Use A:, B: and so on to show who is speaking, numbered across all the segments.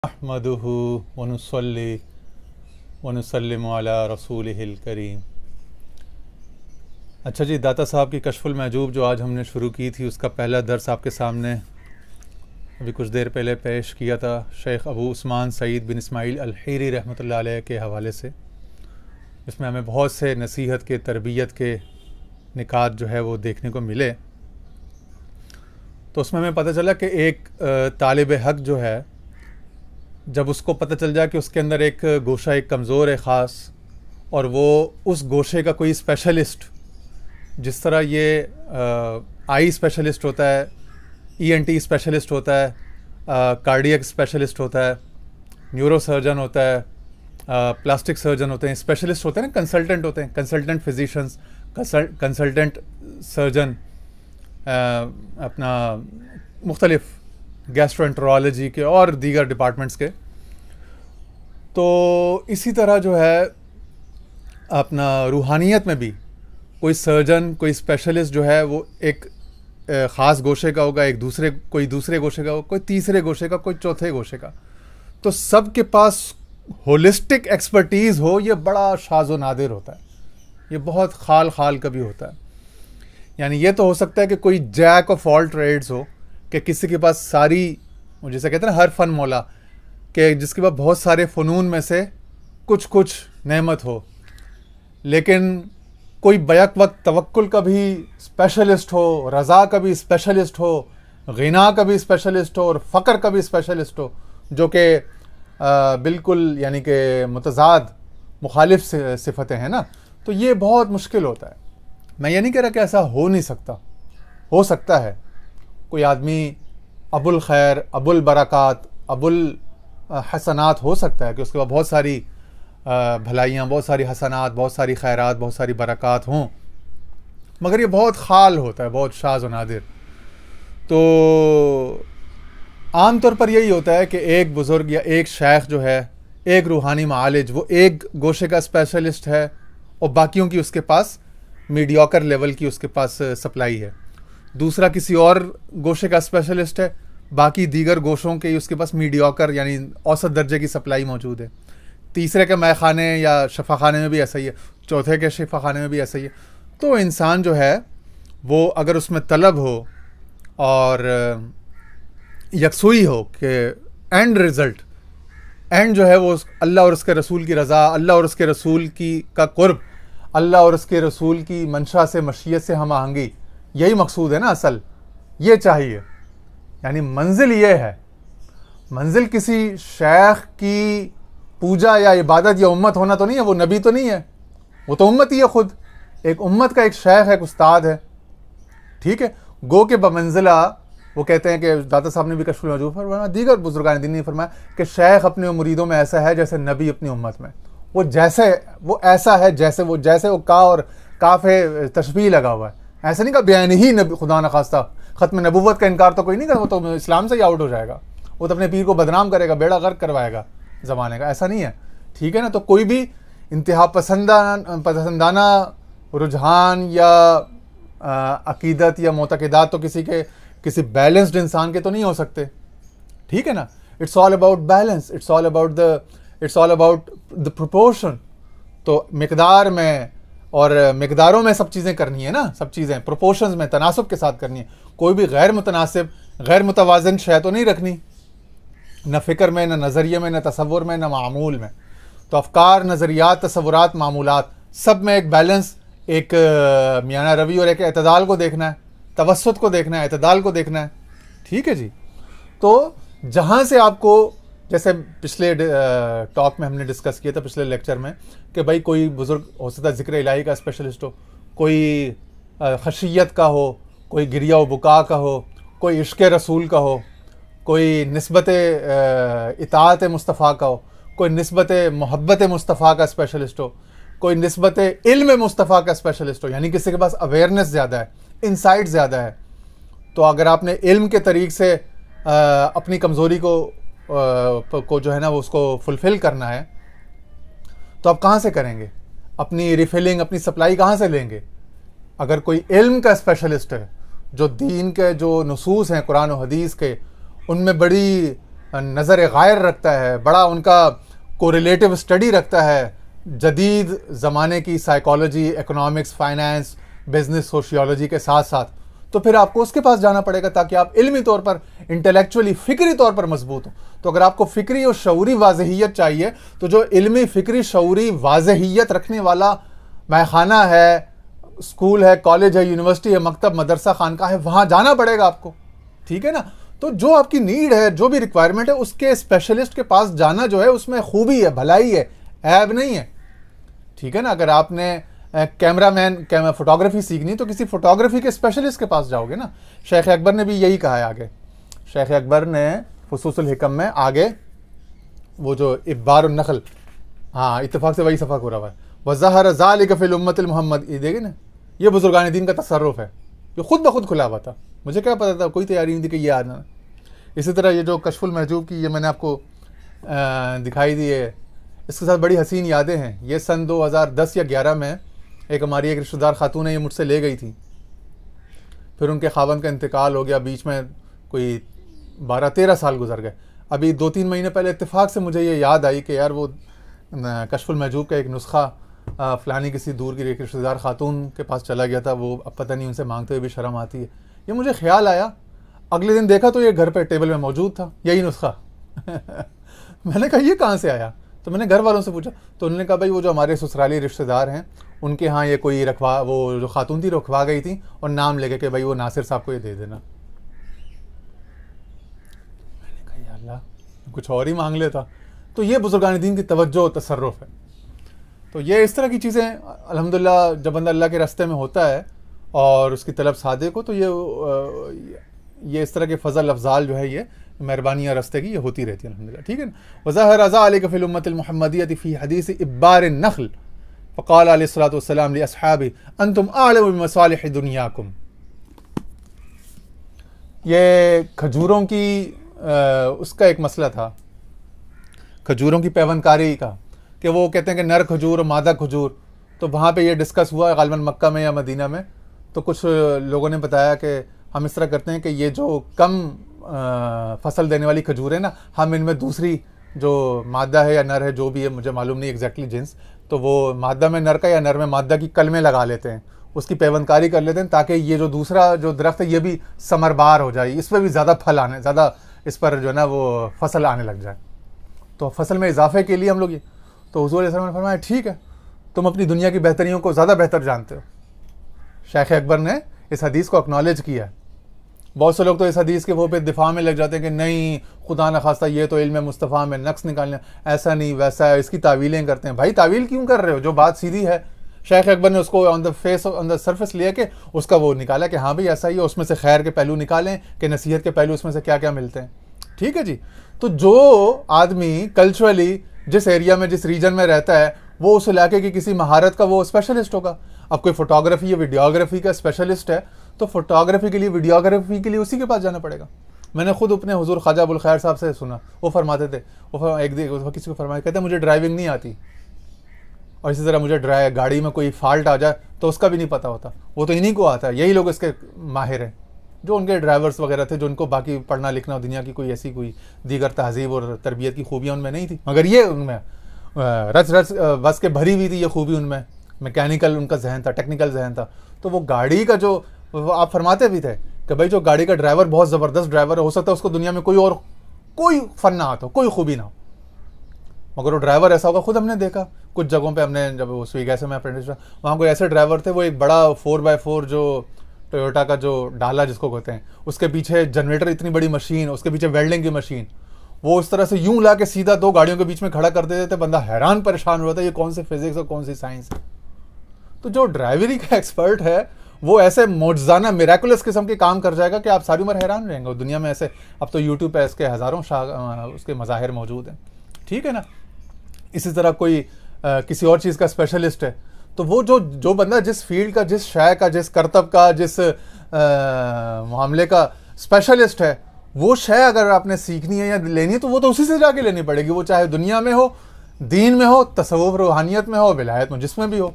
A: अहमदुहु व नुसल्ली व नुसल्लिमु अला रसूलिहिल करीम। अच्छा जी, दाता साहब की कशफुल महजूब जो आज हमने शुरू की थी उसका पहला दर्स आपके सामने अभी कुछ देर पहले पेश किया था शेख अबू उस्मान सईद बिन इस्माइल अल-हिरी रहमतुल्लाह अलैह के हवाले से। इसमें हमें बहुत से नसीहत के, तरबियत के निकात जो है वो देखने को मिले। तो उसमें हमें पता चला कि एक तालिब हक़ जो है, जब उसको पता चल जाए कि उसके अंदर एक गोशा एक कमज़ोर है ख़ास, और वो उस गोशे का कोई स्पेशलिस्ट, जिस तरह ये आई स्पेशलिस्ट होता है, ईएनटी स्पेशलिस्ट होता है, कार्डियक स्पेशलिस्ट होता है, न्यूरो सर्जन होता है, प्लास्टिक सर्जन होते हैं, स्पेशलिस्ट होते हैं ना, कंसल्टेंट होते हैं, कंसल्टेंट फिजिशंस, कंसल्टेंट सर्जन, अपना मुख्तलिफ़ गैस्ट्रोएंटरोलॉजी के और दीगर डिपार्टमेंट्स के। तो इसी तरह जो है अपना रूहानियत में भी कोई सर्जन, कोई स्पेशलिस्ट जो है वो एक ख़ास गोशे का होगा, कोई दूसरे गोशे का होगा, कोई तीसरे गोशे का, कोई चौथे गोशे का। तो सब के पास होलिस्टिक एक्सपर्टीज़ हो, ये बड़ा शाज़ व नादिर होता है, ये बहुत खाल कभी होता है। यानी ये तो हो सकता है कि कोई जैक ऑफ ऑल ट्रेड्स हो, कि किसी के पास सारी, जैसे कहते हैं ना, हर फन मौला, कि जिसके पास बहुत सारे फ़नून में से कुछ कुछ नेमत हो, लेकिन कोई बैक वक्त तवक्कुल का भी स्पेशलिस्ट हो, रज़ा का भी स्पेशलिस्ट हो, गिना का भी स्पेशलिस्ट हो, और फ़क्र का भी स्पेशलिस्ट हो, जो कि बिल्कुल यानी कि मुतज़ाद मुखालिफ सिफ़तें हैं ना। तो ये बहुत मुश्किल होता है। मैं ये नहीं कह रहा कि ऐसा हो नहीं सकता, हो सकता है। कोई आदमी अबुल खैर, अबुल बरक़ात, अबुल हसनात हो सकता है कि उसके पास बहुत सारी भलाइयाँ, बहुत सारी हसनात, बहुत सारी खैरात, बहुत सारी बरक़ात हों, मगर ये बहुत खाल होता है, बहुत शाज़ व नादिर। तो आम तौर पर यही होता है कि एक बुज़ुर्ग या एक शेख जो है, एक रूहानी मालिज, वो एक गोशे का स्पेशलिस्ट है और बाकियों की उसके पास मीडियोकर लेवल की उसके पास सप्लाई है। दूसरा किसी और गोशे का स्पेशलिस्ट है, बाकी दीगर गोशों के उसके पास मीडियोकर यानी औसत दर्जे की सप्लाई मौजूद है। तीसरे के मैं खाने या शफ़ा खाने में भी ऐसा ही है, चौथे के शफ़ा खाने में भी ऐसा ही है। तो इंसान जो है वो अगर उसमें तलब हो और यकसुई हो कि एंड रिज़ल्ट, एंड जो है वो अल्लाह और उसके रसूल की रज़ा, अल्लाह और उसके रसूल की का कुर्ब, अल्लाह और उसके रसूल की मंशा से, मशीयत से हम आहंगी, यही मकसूद है ना, असल ये चाहिए। यानी मंजिल ये है, मंजिल किसी शेख की पूजा या इबादत या उम्मत होना तो नहीं है, वो नबी तो नहीं है, वो तो उम्मत ही है खुद। एक उम्मत का एक शेख है, एक उस्ताद है, ठीक है। गो के बमंजिला, वो कहते हैं कि दाता साहब ने भी कशफुल मौजूद फरमाया, दीगर बुजुर्गान दीन ने फरमाया कि शेख अपने मुरीदों में ऐसा है जैसे नबी अपनी उम्मत में, वो ऐसा है जैसे वो का और काफ़े तशबीह लगा हुआ है। ऐसा नहीं का बयान ही नबी, खुदा न खास्ता ख़त्म नबूवत का इनकार तो कोई नहीं कर, वो तो इस्लाम से ही आउट हो जाएगा, वो तो अपने पीर को बदनाम करेगा, बेड़ा गर्क करवाएगा ज़माने का, ऐसा नहीं है, ठीक है ना। तो कोई भी इंतहा पसंदाना रुझान या अकीदत या मोतक़िदात तो किसी बैलेंस्ड इंसान के तो नहीं हो सकते, ठीक है ना। It's all about balance, it's all about the proportion. तो मिकदार में और मिकदारों में सब चीज़ें करनी है ना, सब चीज़ें प्रोपोर्शंस में, तनासब के साथ करनी है। कोई भी गैर मुतनासिब, गैर मुतवाज़िन शय तो नहीं रखनी, न फ़िक्र में, न नज़रिए में, न तसव्वुर में, न मामूल में। तो अफ़कार, नज़रियात, तसव्वुरात, मामूलात, सब में एक बैलेंस, एक मियाना रवि और एक एतदाल को देखना है, तवस्सुत को देखना है, एतदाल को देखना है, ठीक है जी। तो जहाँ से आपको, जैसे पिछले टॉक में हमने डिस्कस किया था, पिछले लेक्चर में, कि भाई कोई बुज़ुर्ग हो सकता है ज़िक्र इलाही का स्पेशलिस्ट हो, कोई खशियत का हो, कोई गिरिया व बुका का हो, कोई इश्क़ रसूल का हो, कोई निस्बत इताअत मुस्तफ़ा का हो, कोई निस्बत मोहब्बत मुस्तफ़ा का स्पेशलिस्ट हो, कोई निस्बत इल्म मुस्तफ़ा का स्पेशलिस्ट हो, यानी किसी के पास अवेयरनेस ज़्यादा है, इंसाइट ज़्यादा है। तो अगर आपने इल्म के तरीक़ से अपनी कमज़ोरी को जो है ना वो उसको फुलफ़िल करना है, तो आप कहाँ से करेंगे? अपनी रिफिलिंग, अपनी सप्लाई कहाँ से लेंगे? अगर कोई इल्म का स्पेशलिस्ट है, जो दीन के जो नुसूस हैं कुरान और हदीस के, उनमें बड़ी नज़र गायर रखता है, बड़ा उनका कोरिलेटिव स्टडी रखता है जदीद ज़माने की psychology, economics, finance, business, sociology के साथ साथ, तो फिर आपको उसके पास जाना पड़ेगा ताकि आप इल्मी तौर पर, इंटेलेक्चुअली, फ़िक्री तौर पर मजबूत हो। तो अगर आपको फ़िक्री और शऊरी वाज़हियत चाहिए तो जो इल्मी, फ़िक्री, शऊरी वाज़हियत रखने वाला महखाना है, स्कूल है, कॉलेज है, यूनिवर्सिटी है, मकतब, मदरसा, खानका है, वहाँ जाना पड़ेगा आपको। ठीक है ना? तो जो आपकी नीड है, जो भी रिक्वायरमेंट है, उसके स्पेशलिस्ट के पास जाना जो है उसमें खूबी है, भलाई है, ऐब नहीं है। ठीक है ना? अगर आपने फोटोग्राफी सीखनी तो किसी फोटोग्राफी के स्पेशलिस्ट के पास जाओगे ना। शेख अकबर ने भी यही कहा है आगे। शेख अकबर ने फुसूसुल हिकम में आगे वो जो इब्बार नखल, हाँ इत्तेफाक से वही सफ़ा हो रहा है, वज़हर ज़ालिक फ़िल उम्मतिल मुहम्मद, ये देखे ना, ये बुजुर्गान दीन का तसर्रुफ है जो खुद ब खुद खुला हुआ था। मुझे क्या पता था, कोई तैयारी नहीं थी कि ये आना। इसी तरह ये जो कशफुल महजूब की, ये मैंने आपको दिखाई दी है, इसके साथ बड़ी हसीन यादें हैं। ये सन 2010 या 11 में एक हमारी एक रिश्तेदार खातून है, ये मुझसे ले गई थी, फिर उनके खावंद का इंतकाल हो गया, बीच में कोई 12-13 साल गुजर गए। अभी 2-3 महीने पहले इत्तेफाक से मुझे ये याद आई कि यार वो कशफुल महजूब का एक नुस्खा फ़लानी किसी दूर की एक रिश्तेदार खातून के पास चला गया था, वो अब पता नहीं, उनसे मांगते हुए भी शर्म आती है। ये मुझे ख्याल आया, अगले दिन देखा तो ये घर पे टेबल में मौजूद था, यही नुस्खा। मैंने कहा ये कहाँ से आया? तो मैंने घर वालों से पूछा, तो उन्होंने कहा भाई वो जो हमारे ससुराली रिश्तेदार हैं उनके यहाँ ये कोई रखवा, वो जो खातून थी रखवा गई थी और नाम लेके कि भाई वो नासिर साहब को ये दे देना। मैंने कहा या अल्लाह, कुछ और ही मांग लेता। तो ये बुजुर्गान दीन की तवज्जो और तसर्रुफ है। तो ये इस तरह की चीज़ें अल्हम्दुलिल्लाह जब बंदा अल्लाह के रास्ते में होता है और उसकी तलब सादिक हो, तो ये इस तरह के फ़ज़ल अफ़ज़ाल जो है, ये मेहरबानियाँ रास्ते की ये होती रहती है अल्हम्दुलिल्लाह। ठीक है ना? वज़हर ज़ालिक फ़िल उम्मतिल मुहम्मदिय्यति फ़ी हदीस इब्बार नख्ल फ़क़ाल अलैहिस्सलातु वस्सलाम लिअस्हाबी अंतुम अअलमु बिमसालिहि दुनियाकुम। ये खजूरों की उसका एक मसला था, खजूरों की पैवनकारी का, कि वो कहते हैं कि नर खजूर और मादा खजूर। तो वहाँ पे ये डिस्कस हुआ गालिबन मक्का में या मदीना में। तो कुछ लोगों ने बताया कि हम इस तरह करते हैं कि ये जो कम फसल देने वाली खजूर है ना, हम इनमें दूसरी जो मादा है या नर है, जो भी है मुझे मालूम नहीं एग्जैक्टली जिन्स, तो वो मादा में नर का या नर में मादा की कलमें लगा लेते हैं, उसकी पैवनकारी कर लेते हैं, ताकि ये जो दूसरा जो दरख्त है ये भी समरबार हो जाए, इस पर भी ज़्यादा फल आने, ज़्यादा इस पर जो है ना वो फसल आने लग जाए। तो फसल में इजाफे के लिए हम लोग ये, तो हुज़ूर सल्लल्लाहु अलैहि वसल्लम ने फरमाया ठीक है, तुम अपनी दुनिया की बेहतरियों को ज़्यादा बेहतर जानते हो। शेख अकबर ने इस हदीस को एक्नॉलेज किया है। बहुत से लोग तो इस हदीस के वो पे दिफा में लग जाते हैं कि नहीं, खुदा न खास्ता ये तो इल्म मुस्तफ़ा में नक्स निकालना, ऐसा नहीं वैसा है, इसकी तावीलें करते हैं। भाई तावील क्यों कर रहे हो? जो बात सीधी है, शेख अकबर ने उसको ऑन द सरफेस लिया कि उसका वो निकाला कि हाँ भाई ऐसा ही है, उसमें से खैर के पहलू निकालें कि नसीहत के पहलू उसमें से क्या क्या मिलते हैं। ठीक है जी। तो जो आदमी कल्चरली जिस एरिया में, जिस रीजन में रहता है, वो उस इलाके की किसी महारत का वो स्पेशलिस्ट होगा। अब कोई फोटोग्राफी या वीडियोग्राफी का स्पेशलिस्ट है तो फोटोग्राफी के लिए, वीडियोग्राफी के लिए उसी के पास जाना पड़ेगा। मैंने खुद अपने हुजूर ख्वाजा अबुल खैर साहब से सुना, वो फरमाते थे, वो एक किसी को फरमाया, कहते मुझे ड्राइविंग नहीं आती, और इसी तरह मुझे गाड़ी में कोई फॉल्ट आ जाए तो उसका भी नहीं पता होता, वो तो इन्हीं को आता है, यही लोग इसके माहिर हैं, जो उनके ड्राइवर्स वगैरह थे, जो उनको बाकी पढ़ना लिखना दुनिया की कोई ऐसी कोई दीगर तहजीब और तरबियत की खूबियाँ उनमें नहीं थी, मगर ये उनमें रच बस के भरी हुई थी ये खूबी उनमें। मैकेनिकल उनका जहन था, टेक्निकल जहन था। तो वो गाड़ी का जो आप फरमाते भी थे कि भाई जो गाड़ी का ड्राइवर बहुत ज़बरदस्त ड्राइवर है, हो सकता है उसको दुनिया में कोई और कोई फ़न ना आता हो, कोई खूबी ना हो, मगर वो ड्राइवर ऐसा होगा। खुद हमने देखा कुछ जगहों पे, हमने जब वो स्वीगा से मैं अप्रेंटिस था, वहाँ कोई ऐसे ड्राइवर थे, वो एक बड़ा 4x4 जो टोयोटा का जो डाला जिसको कहते हैं, उसके पीछे जनरेटर, इतनी बड़ी मशीन, उसके पीछे वेल्डिंग की मशीन, वो उस तरह से यूं ला के सीधा दो गाड़ियों के बीच में खड़ा कर देते थे। बंदा हैरान परेशान हो रहा था, ये कौन सी फिजिक्स और कौन सी साइंस है। तो जो ड्राइवरी का एक्सपर्ट है वो ऐसे मौजज़ाना मिराकुलस किस्म के काम कर जाएगा कि आप सारी उम्र हैरान रहेंगे। दुनिया में ऐसे, अब तो यूट्यूब पे इसके हज़ारों उसके मज़ाहिर मौजूद हैं। ठीक है ना? इसी तरह कोई किसी और चीज़ का स्पेशलिस्ट है, तो वो जो बंदा जिस फील्ड का, जिस शय का, जिस करतब का, जिस मामले का स्पेशलिस्ट है, वो शय अगर आपने सीखनी है या लेनी है तो वो तो उसी से जाके लेनी पड़ेगी। वो चाहे दुनिया में हो, दीन में हो, तसव्वुफ रूहानियत में हो, विलायत में, जिसमें भी हो।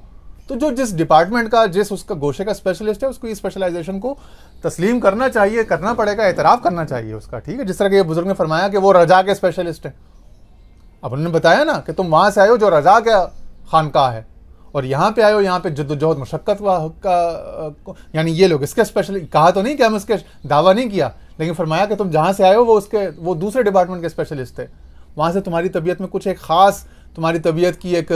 A: तो जो जिस डिपार्टमेंट का, जिस उसका गोशे का स्पेशलिस्ट है, उसको इस स्पेशलाइजेशन को तस्लीम करना चाहिए, करना पड़ेगा, एतराफ़ करना चाहिए उसका, ठीक है। जिस तरह के ये बुजुर्ग ने फरमाया कि वो रजा के स्पेशलिस्ट हैं। अब उन्होंने बताया ना कि तुम वहाँ से आए हो जो रजा का खानका है, और यहाँ पे आए हो, यहाँ पे जद्दोजहद मशक्क़त का, यानी ये लोग इसके स्पेशल, कहा तो नहीं कि हम इसके दावा नहीं किया, लेकिन फरमाया कि तुम जहाँ से आए हो वो दूसरे डिपार्टमेंट के स्पेशलिस्ट थे। वहाँ से तुम्हारी तबीयत में कुछ एक ख़ास, तुम्हारी तबीयत की एक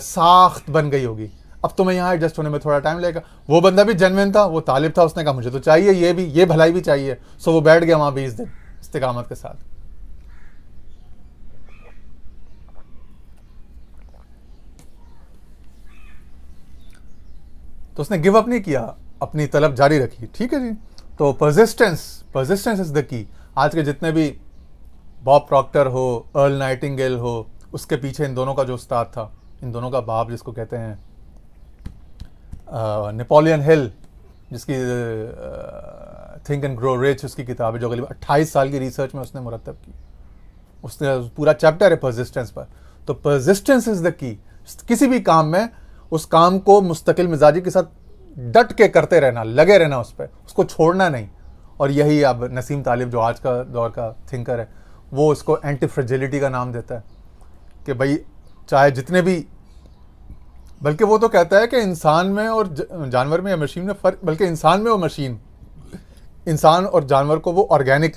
A: साख्त बन गई होगी। अब तुम्हें यहाँ एडजस्ट होने में थोड़ा टाइम लगेगा। वो बंदा भी जेन्युइन था, वो तालिब था, उसने कहा मुझे तो चाहिए, ये भलाई भी चाहिए। सो वो बैठ गया वहाँ 20 दिन इस्तिकामत के साथ। तो उसने गिव अप नहीं किया, अपनी तलब जारी रखी, ठीक है जी। तो परसिस्टेंस इज द की। आज के जितने भी बॉब प्रॉक्टर हो, अर्ल नाइटिंगेल हो, उसके पीछे इन दोनों का जो उस्ताद था, इन दोनों का बाप जिसको कहते हैं नेपोलियन हिल, जिसकी थिंक एंड ग्रो रिच उसकी किताब है, जो करीब 28 साल की रिसर्च में उसने मुरतब की। उसने पूरा चैप्टर है परसिस्टेंस पर। तो परसिस्टेंस इज द की। किसी भी काम में उस काम को मुस्तकिल मिजाजी के साथ डट के करते रहना, लगे रहना उस पर, उसको छोड़ना नहीं। और यही अब नसीम तालिब जो आज का दौर का थिंकर है, वो उसको एंटी फ्रेजिलिटी का नाम देता है कि भाई चाहे जितने भी, बल्कि वो तो कहता है कि इंसान में और जानवर में या मशीन में फ़र्क, बल्कि इंसान में और मशीन, इंसान और जानवर को वो ऑर्गेनिक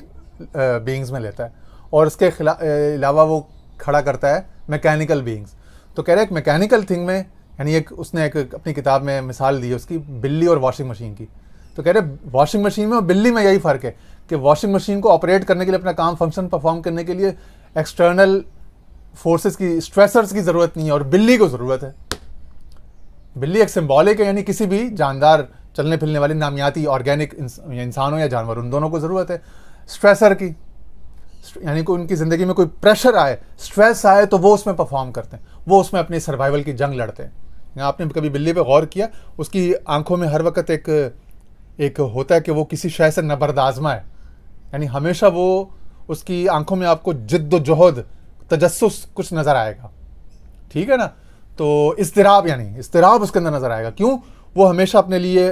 A: बीइंग्स में लेता है, और उसके अलावा वो खड़ा करता है मैकेनिकल बीइंग्स। तो कह रहे हैं एक मैकेनिकल थिंग में, यानी उसने एक अपनी किताब में मिसाल दी उसकी बिल्ली और वॉशिंग मशीन की। तो कह रहे वॉशिंग मशीन में और बिल्ली में यही फ़र्क है कि वॉशिंग मशीन को ऑपरेट करने के लिए, अपना काम फंक्शन परफॉर्म करने के लिए एक्सटर्नल फोर्सेस की, स्ट्रेसर्स की ज़रूरत नहीं है, और बिल्ली को ज़रूरत है। बिल्ली एक सिंबॉलिक है, यानी किसी भी जानदार चलने फिरने वाली नामियाती ऑर्गेनिक इंसान हो या जानवर, उन दोनों को ज़रूरत है स्ट्रेसर की, यानी कि उनकी ज़िंदगी में कोई प्रेशर आए, स्ट्रेस आए, तो वो उसमें परफॉर्म करते हैं, वो उसमें अपनी सर्वाइवल की जंग लड़ते हैं। आपने कभी बिल्ली पे गौर किया, उसकी आंखों में हर वक्त एक होता है कि वो किसी शय से नबरदाजमा है, यानी हमेशा वो उसकी आंखों में आपको जिद्दोजहद, तजस्सुस कुछ नज़र आएगा, ठीक है ना। तो इस्तिराब, यानी इस्तिराब उसके अंदर नज़र आएगा। क्यों? वो हमेशा अपने लिए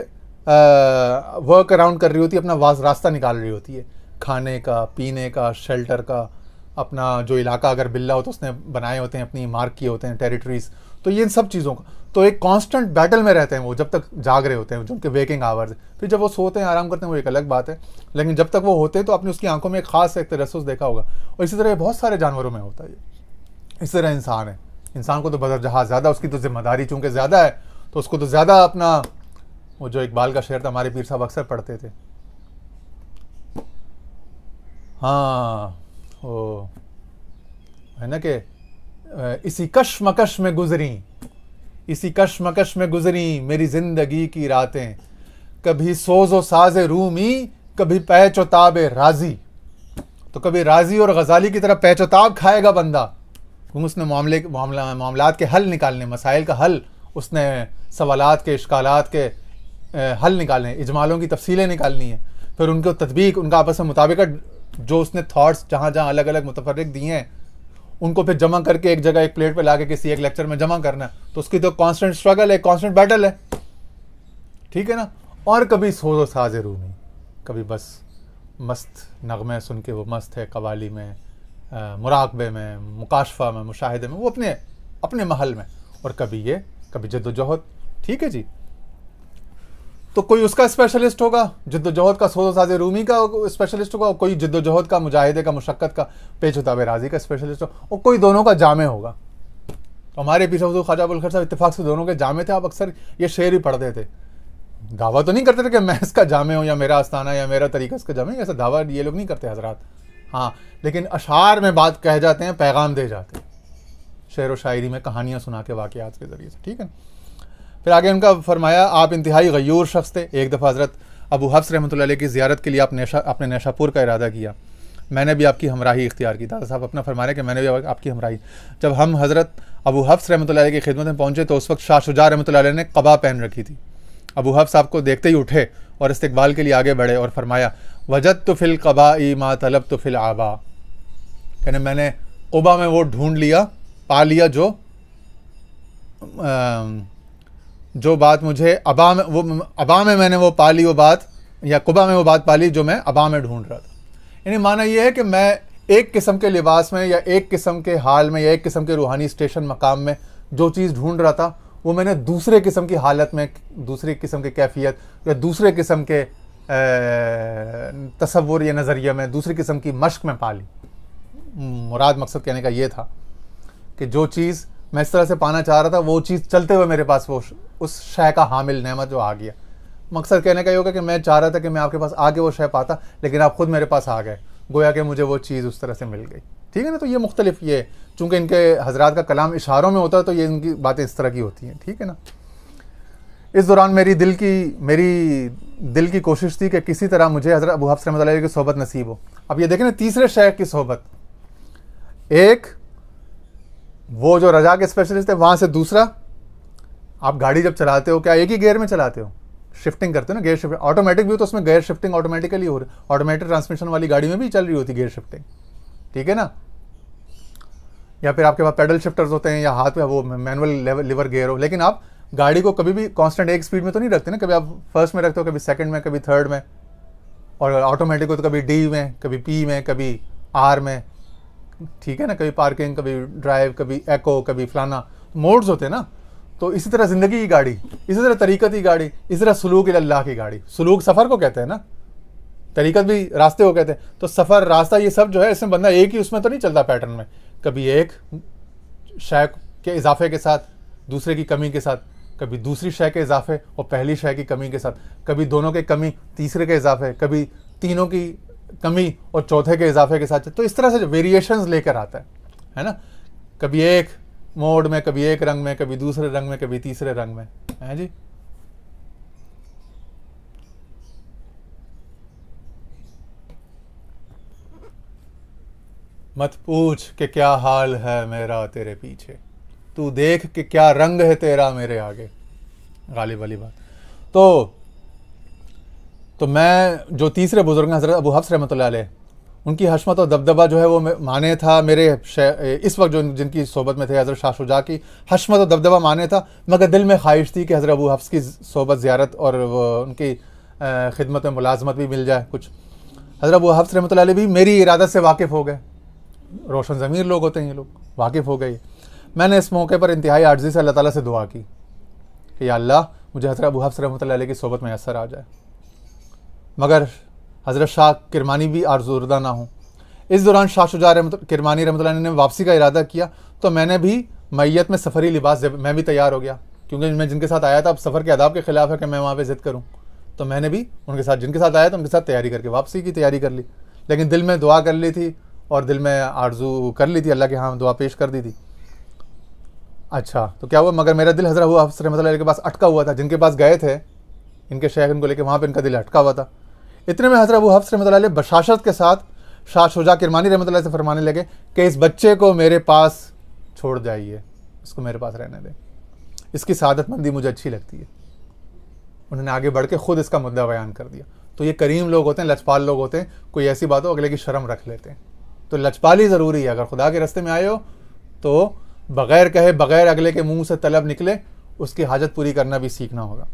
A: वर्क अराउंड कर रही होती है, अपना रास्ता निकाल रही होती है, खाने का, पीने का, शेल्टर का, अपना जो इलाका अगर बिल्ला हो तो उसने बनाए होते हैं, अपनी मार्क किए होते हैं टेरिटरीज। तो ये इन सब चीज़ों का तो एक कांस्टेंट बैटल में रहते हैं वो, जब तक जाग रहे होते हैं, जो उनके वेकिंग आवर्स। फिर जब वो सोते हैं, आराम करते हैं, वो एक अलग बात है, लेकिन जब तक वो होते हैं तो आपने उसकी आंखों में एक खास एक तरसुस देखा होगा। और इसी तरह बहुत सारे जानवरों में होता है। इसी तरह इंसान है, इंसान को तो बदरजहा ज़्यादा, उसकी तो जिम्मेदारी चूँकि ज़्यादा है, तो उसको तो ज़्यादा अपना, वो जो इकबाल का शेर था, हमारे पीर साहब अक्सर पढ़ते थे, हाँ वो है ना कि इसी कश्मकश में गुजरी, इसी कश्मकश में गुजरी मेरी ज़िंदगी की रातें, कभी सोज़ो साज़े रूमी, कभी पैचो ताबे राज़ी। तो कभी राज़ी और गज़ाली की तरह पैचो ताब खाएगा बंदा, क्योंकि उसने मामलात के हल निकालने, मसाइल का हल, उसने सवालात के, इश्कालात के हल निकालने, इजमालों की तफसीलें निकालनी है, फिर उनको तदबीक, उनका आपस में मुताबिकत, जो उसने थॉट्स जहाँ जहाँ अलग अलग मुतफर्रिक दिए हैं, उनको फिर जमा करके एक जगह एक प्लेट पे लाके किसी एक लेक्चर में जमा करना। तो उसकी तो कांस्टेंट स्ट्रगल है, कांस्टेंट बैटल है, ठीक है ना। और कभी सोज़ो साज़े रूमी, कभी बस मस्त नगमे सुन के वो मस्त है कवाली में, मुराकबे में, मुकाशफा में, मुशाहिदे में, वो अपने अपने महल में। और कभी ये, कभी जद्दोजहद, ठीक है जी। तो कोई उसका स्पेशलिस्ट होगा, जिद्दोजहद का, सोज़ो साज़े रूमी का स्पेशलिस्ट होगा, कोई जिद्दोजहद का, मुजाहिदे का, मुशक्क़त का, पेचो ताबे राज़ी का स्पेशलिस्ट होगा, और कोई दोनों का जामे होगा। तो हमारे पीर साहब ख्वाजा अबुल खैर साहब इत्तेफाक से दोनों के जामे थे। आप अक्सर ये शेर ही पढ़ते थे, दावा तो नहीं करते थे कि मैं इसका जामे हूँ या मेरा आस्थाना या मेरा तरीका इसका जामे, ऐसा दावा ये लोग नहीं करते हजरात, हाँ, लेकिन अशार में बात कह जाते हैं, पैगाम दे जाते हैं, शेर व शायरी में कहानियाँ सुना के, वाक़यात के ज़रिए से, ठीक है। फिर आगे उनका फरमाया, आप इंतहाई गयूर शख्स थे। एक दफ़ा हज़रत अबू हफ्स रहमतुल्लाह अलैह की ज़ियारत के लिए आपने नेशापुर का इरादा किया, मैंने भी आपकी हमराही इख्तियार की। दादा साहब अपना फरमा रहे कि मैंने भी आपकी हमराही। जब हम हज़रत अबू हफ्स रहमतुल्लाह अलैह की खिदमत में पहुँचे तो उस वक्त शाह शुजा रहमतुल्लाह अलैह ने क़बा पहन रखी थी। अबू हफ्स साहब को देखते ही उठे और इस्तकबाल के लिए आगे बढ़े और फरमाया, वजद तो फिल क़बाई मा तलब तो फिल आबा, यानी मैंने क़ुबा में वो ढूंढ लिया, पा लिया जो जो बात मुझे अबा में मैंने वो पाली, वो बात, या कुबा में वो बात पाली जो मैं अबा में ढूंढ रहा था। यानी माना ये है कि मैं एक किस्म के लिबास में, या एक किस्म के हाल में, या एक किस्म के रूहानी स्टेशन मकाम में जो चीज़ ढूंढ रहा था, वो मैंने दूसरे किस्म की हालत में, दूसरी किस्म की कैफियत, या दूसरे किस्म के तसव्वुर या नज़रिया में, दूसरी किस्म की मश्क में पा ली। मुराद मकसद कहने का ये था कि जो चीज़ मैं इस तरह से पाना चाह रहा था, वो चीज़ चलते हुए मेरे पास वो उस शय का हामिल नेमत जो आ गया। मकसद कहने का ये होगा कि मैं चाह रहा था कि मैं आपके पास आगे वो शय पाता, लेकिन आप खुद मेरे पास आ गए, गोया कि मुझे वो चीज़ उस तरह से मिल गई। ठीक है ना। तो ये मुख्तलिफ, ये चूँकि इनके हजरात का कलाम इशारों में होता है, तो ये इनकी बातें इस तरह की होती हैं। ठीक है ना। इस दौरान मेरी दिल की कोशिश थी कि किसी तरह मुझे हज़रत अबू हफ्स रहमतुल्लाह अलैह की सोहबत नसीब हो। अब ये देखें ना, तीसरे शेख की सोहबत, एक वो जो रजा के स्पेशलिस्ट है, वहाँ से दूसरा, आप गाड़ी जब चलाते हो क्या एक ही गियर में चलाते हो? शिफ्टिंग करते हो ना, गियर शिफ्टिंग ऑटोमेटिक भी हो तो उसमें गियर शिफ्टिंग ऑटोमेटिकली हो रही, ऑटोमेटिक ट्रांसमिशन वाली गाड़ी में भी चल रही होती गियर शिफ्टिंग। ठीक है ना। या फिर आपके पास पेडल शिफ्टर्स होते हैं, या हाथ में वो मैनुअल लिवर गियर हो, लेकिन आप गाड़ी को कभी भी कांस्टेंट एक स्पीड में तो नहीं रखते ना, कभी आप फर्स्ट में रखते हो, कभी सेकंड में, कभी थर्ड में, और ऑटोमेटिक हो तो कभी डी में, कभी पी में, कभी आर में। ठीक है ना। कभी पार्किंग, कभी ड्राइव, कभी एको, कभी फलाना, मोड्स होते हैं ना। तो इसी तरह ज़िंदगी की गाड़ी, इसी तरह तरीक़त की गाड़ी, इसी तरह सुलूक अल्लाह की गाड़ी। सुलूक सफ़र को कहते हैं ना, तरीक़त भी रास्ते को कहते हैं। तो सफ़र, रास्ता, ये सब जो है, इसमें बंदा एक ही उसमें तो नहीं चलता पैटर्न में, कभी एक शय के इजाफे के साथ, दूसरे की कमी के साथ, कभी दूसरी शय के इजाफे और पहली शय की कमी के साथ, कभी दोनों के कमी तीसरे के इजाफे, कभी तीनों की कमी और चौथे के इजाफे के साथ। तो इस तरह से वेरिएशंस लेकर आता है ना। कभी एक मोड में, कभी एक रंग में, कभी दूसरे रंग में, कभी तीसरे रंग में, है जी। मत पूछ कि क्या हाल है मेरा तेरे पीछे, तू देख कि क्या रंग है तेरा मेरे आगे, गालिब वाली बात। तो मैं जो तीसरे बुजुर्ग हज़रत अबू हफ्स रहमतुल्लाह अलैह, उनकी हशमत और दबदबा जो है वो माने था। मेरे इस वक्त जो जिनकी सोहबत में थे, हज़रत शाह शुजा की हशमत और दबदबा माने था, मगर दिल में ख्वाहिश थी कि हज़रत अबू हफ्स की सोहबत ज़ियारत और उनकी खिदमत में मुलाजमत भी मिल जाए कुछ। हज़रत अबू हफ्स रहमतुल्लाह अलैह भी मेरी इरादत से वाकिफ़ हो गए। रोशन ज़मीर लोग होते हैं ये लोग, वाकिफ़ हो गए। मैंने इस मौके पर इंतहाई आजिज़ी से अल्लाह ताला से दुआ की कि या अल्लाह मुझे हज़रत अबू हफ्स रहमतुल्लाह अलैह की सोहबत में असर आ जाए, मगर हज़रत शाह किरमानी भी आरज़ूरदा ना हूँ। इस दौरान शाह शुजा किरमानी रहमतुल्लाह अलैह ने वापसी का इरादा किया, तो मैंने भी मैयत में सफ़री लिबास, मैं भी तैयार हो गया, क्योंकि मैं जिनके साथ आया था, अब सफ़र के आदाब के ख़िलाफ़ है कि मैं वहाँ पर ज़िद करूँ। तो मैंने भी उनके साथ, जिनके साथ आया था उनके साथ तैयारी करके वापसी की तैयारी कर ली, लेकिन दिल में दुआ कर ली थी और दिल में आरज़ू कर ली थी, अल्लाह के यहाँ दुआ पेश कर दी थी। अच्छा, तो क्या हुआ, मगर मेरा दिल हज़रत अबू हफ्स रहमतुल्लाह अलैह के पास अटका हुआ था। जिनके पास गए थे, इनके शेख, इनको लेके वहाँ पे इनका दिल अटका हुआ था। इतने में हज़रत अबू हफ्स रहमतुल्लाह अलैह बशाशत के साथ शाह शुजा किरमानी रहमतुल्लाह से फरमाने लगे कि इस बच्चे को मेरे पास छोड़ जाइए, इसको मेरे पास रहने दें, इसकी सादतमंदी मुझे अच्छी लगती है। उन्होंने आगे बढ़ के ख़ुद इसका मुद्दा बयान कर दिया। तो ये करीम लोग होते हैं, लचपाल लोग होते हैं, कोई ऐसी बात हो अगले की शर्म रख लेते हैं। तो लचपाली ज़रूरी है। अगर खुदा के रास्ते में आए हो तो बग़ैर कहे, बग़ैर अगले के मुंह से तलब निकले, उसकी हाजत पूरी करना भी सीखना होगा।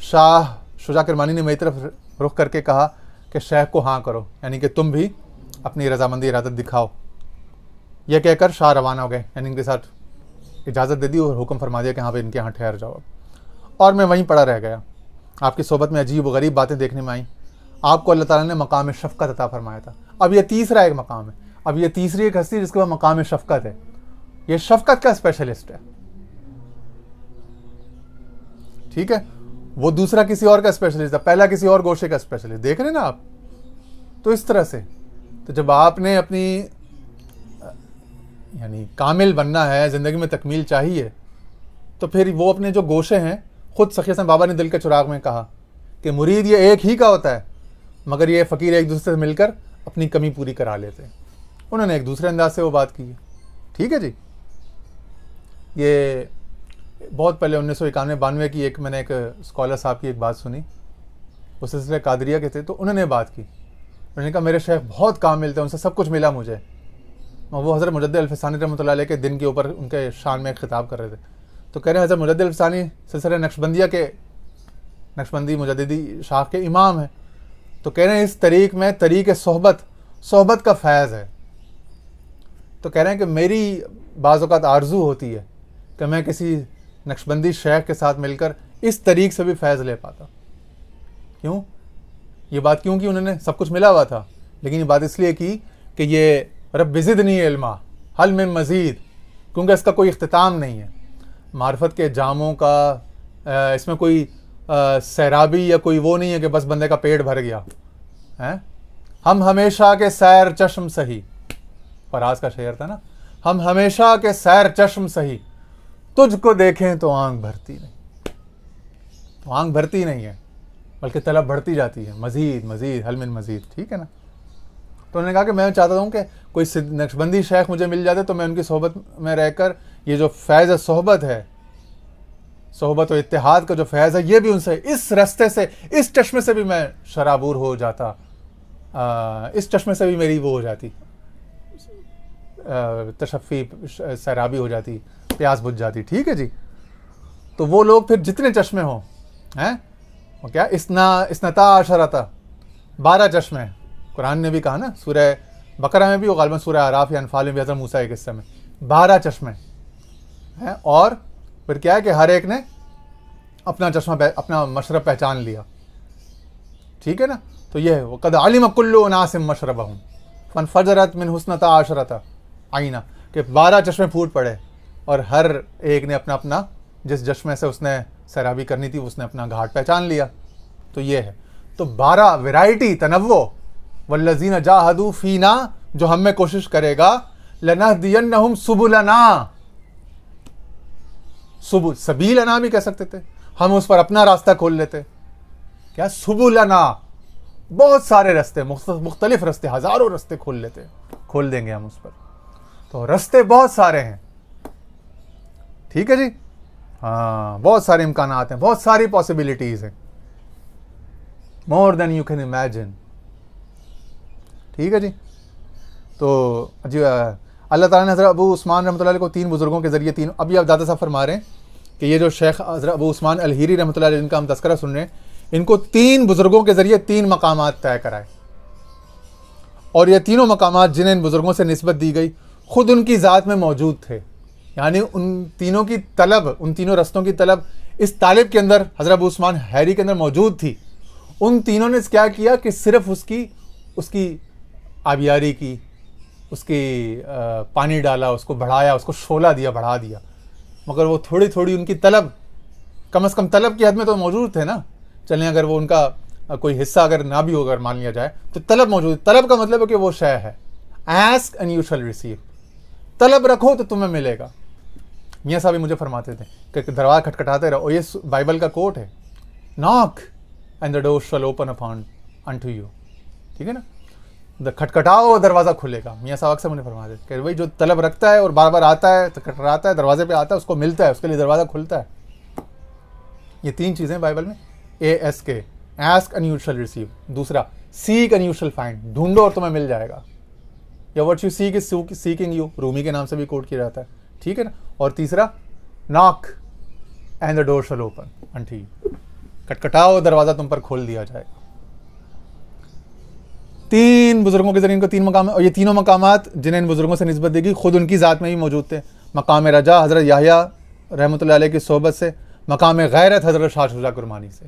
A: शाह शुजा किरमानी ने मेरी तरफ रुख करके कहा कि शेख को हाँ करो, यानी कि तुम भी अपनी रजामंदी इरादत दिखाओ। यह कहकर शाह रवाना हो गए, यानी इनके साथ इजाज़त दे दी और हुक्म फरमा दिया कि हाँ भाई इनके यहाँ ठहर जाओ। और मैं वहीं पड़ा रह गया। आपकी सोहबत में अजीब व गरीब बातें देखने में आई। आपको अल्लाह ताला ने मकाम शफ़क़त अता फरमाया था। अब यह तीसरा एक मकाम है, अब यह तीसरी एक हस्ती जिसके बाद मकाम शफ़क़त है। यह शफ़क़त का स्पेशलिस्ट है। ठीक है, वो दूसरा किसी और का स्पेशलिस्ट था, पहला किसी और गोशे का स्पेशलिस्ट। देख रहे हैं ना आप। तो इस तरह से, तो जब आपने अपनी यानी कामिल बनना है, ज़िंदगी में तकमील चाहिए, तो फिर वो अपने जो गोशे हैं, ख़ुद सखी हसन बाबा ने दिल के चिराग में कहा कि मुरीद ये एक ही का होता है, मगर ये फ़कीर एक दूसरे से मिलकर अपनी कमी पूरी करा लेते हैं। उन्होंने एक दूसरे अंदाज से वो बात की है। ठीक है जी। ये बहुत पहले 1991-92 की एक मैंने एक स्कॉलर साहब की एक बात सुनी, वो सिलसिले कादरिया के थे। तो उन्होंने बात की, उन्होंने कहा मेरे शेख बहुत कामिल थे, उनसे सब कुछ मिला मुझे। और वो हज़रत मुजद्दिद अल-फ़सानी रहमतुल्लाह अलैह के दिन के ऊपर उनके शान में एक खिताब कर रहे थे। तो कह रहे हैं हज़रत मुजद्दिद अल-फ़सानी सिलसिला नक्शबंदिया के नक्शबंदी मुजद्दिदी शाख के इमाम हैं। तो कह रहे हैं इस तरीक़ में तरीक़ सोहबत का फैज़ है। तो कह रहे हैं कि मेरी बाज़ औक़ात आरज़ू होती है कि मैं किसी नक्शबंदी शेख के साथ मिलकर इस तरीक़ से भी फैज़ ले पाता। क्यों ये बात क्यों की? उन्होंने सब कुछ मिला हुआ था, लेकिन ये बात इसलिए की कि ये रब्बि ज़िदनी इल्मा हल मिन मज़ीद, क्योंकि इसका कोई इख्तिताम नहीं है। मार्फत के जामों का इसमें कोई सैराबी या कोई वो नहीं है कि बस बंदे का पेट भर गया है। हम हमेशा के सैर चश्म सही, फराज का शेर था ना, हम हमेशा के सैर चश्म सही, तुझको देखें तो आंख भरती नहीं। तो आंख भरती नहीं है, बल्कि तलब बढ़ती जाती है, मज़ीद मज़ीद हल मिन मज़ीद। ठीक है ना। तो उन्होंने कहा कि मैं चाहता हूँ कि कोई नक्शबंदी शेख मुझे मिल जाते तो मैं उनकी सोहबत में रहकर ये जो फैज़ सोहबत है, सोहबत और इत्तेहाद का जो फैज़ है, ये भी उनसे इस रास्ते से, इस चश्मे से भी मैं शराबूर हो जाता, इस चश्मे से भी मेरी वो हो जाती, तशफ़ी सैराबी हो जाती, प्यास बुझ जाती। ठीक है जी। तो वो लोग फिर जितने चश्मे हों हैं, वो क्या इसनता अशरता 12 चश्मे, कुरान ने भी कहा ना, सूरह बकरा में भी, वो गालिबन सूरह आराफ या अनफाल में भी हज़रत मूसा के किस्से में 12 चश्मे हैं। और फिर क्या है कि हर एक ने अपना चश्मा अपना मशरब पहचान लिया। ठीक है ना। तो ये है वो कद अलिम कुल्लु उनासिम मशरबहुम फनफजरत मिन हुस्नता आशरता आईना, कि 12 चश्मे फूट पड़े और हर एक ने अपना अपना जिस चश्मे से उसने सैराबी करनी थी उसने अपना घाट पहचान लिया। तो ये है। तो 12 वैरायटी तनव्वो वल्लज़ीना जाहदू फीना, जो हम में कोशिश करेगा, लनहदियन्नहुम सुबुलना, सबीलना भी कह सकते थे, हम उस पर अपना रास्ता खोल लेते। क्या सुबुलना, बहुत सारे रास्ते, मुख्तलिफ रास्ते, हज़ारों रास्ते खोल देंगे हम उस पर। तो रास्ते बहुत सारे हैं। ठीक है जी। हाँ, बहुत सारे इम्कानात हैं, बहुत सारी पॉसिबिलिटीज़ हैं, more than you can imagine. ठीक है जी। तो जी अल्लाह ताला ने हज़रत अबू उस्मान रहमतुल्लाह अलैह को 3 बुज़ुर्गों के ज़रिए, 3, अभी आप दादा साहब फरमा रहे हैं कि ये जो शेख हज़रत अबू उस्मान अल-हीरी रहमतुल्लाह अलैह जिनका हम तज़किरा सुन रहे हैं, इनको 3 बुज़ुर्गों के ज़रिए 3 मकामात तय कराए। और ये तीनों मकामात जिन्हें इन बुज़ुर्गों से निस्बत दी गई ख़ुद उनकी ज़ात में मौजूद थे। यानी उन तीनों की तलब, उन तीनों रस्तों की तलब इस तालिब के अंदर, हज़रत अबू उस्मान हैरी के अंदर मौजूद थी। उन तीनों ने क्या किया कि सिर्फ उसकी आबियारी की, उसकी पानी डाला, उसको बढ़ाया, उसको शोला दिया, बढ़ा दिया, मगर वो थोड़ी थोड़ी उनकी तलब, कम से कम तलब की हद में तो मौजूद थे ना। चलें अगर वो उनका कोई हिस्सा अगर ना भी हो, अगर मान लिया जाए, तो तलब मौजूद। तलब का मतलब है कि वो शय है, ask and you shall receive, तलब रखो तो तुम्हें मिलेगा। मियाँ साहब मुझे फरमाते थे कि दरवाज़ा खटखटाते रहो, और ये बाइबल का कोट है, knock and the door shall open upon unto you. ठीक है ना। खटखटाओ, दरवाज़ा खुलेगा। मियाँ साहब अक्सर मुझे फरमाते थे कि भाई जो तलब रखता है और बार बार आता है, तो खटखटाता है, दरवाजे पे आता है, उसको मिलता है, उसके लिए दरवाज़ा खुलता है। ये 3 चीज़ें बाइबल में, ASK, ask and you shall receive. दूसरा, seek and you shall find, ढूंढो और तुम्हें मिल जाएगा। या what you seek is seeking you, Rumi के नाम से भी कोट किया जाता है। ठीक है ना। और तीसरा, knock and the door shall open unto you, खटखटाओ, दरवाज़ा तुम पर खोल दिया जाएगा। 3 बुजुर्गों के जरिए इनको 3 मकाम, और ये तीनों मकामात जिन्हें इन बुजुर्गों से निस्बत देगी खुद उनकी ज़ात में भी मौजूद थे। मकाम रजा हज़रत याहिया रहमतुल्लाह अलैह की सोहबत से, मकाम गैरत हज़रत शाह शुजा कुरमानी से।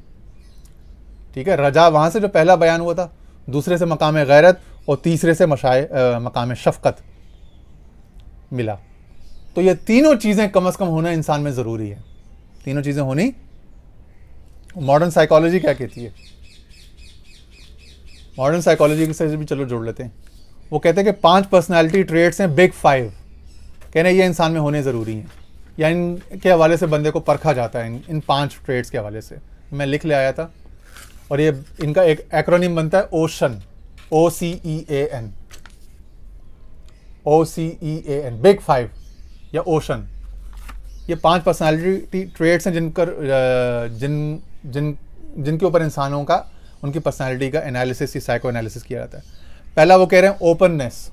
A: ठीक है। रजा वहाँ से जो पहला बयान हुआ था, दूसरे से मकाम गैरत, और तीसरे से मकाम शफ़क़त मिला। तो ये तीनों चीज़ें कम अज़ कम होना इंसान में ज़रूरी है। तीनों चीज़ें होनी। मॉडर्न साइकोलॉजी क्या कहती है? मॉडर्न साइकोलॉजी से भी चलो जोड़ लेते हैं। वो कहते हैं कि 5 पर्सनालिटी ट्रेट्स हैं, बिग 5, कहने ये इंसान में होने ज़रूरी हैं, या इनके हवाले से बंदे को परखा जाता है। इन 5 ट्रेट्स के हवाले से मैं लिख ले आया था, और ये इनका एक एक्रोनिम बनता है ओशन, OCEAN, बिग 5 या ओशन। ये 5 पर्सनालिटी ट्रेट्स हैं जिनके ऊपर इंसानों का, उनकी पर्सनालिटी का एनालिसिस या साइको एनालिसिस किया जाता है। पहला वो कह रहे हैं ओपननेस,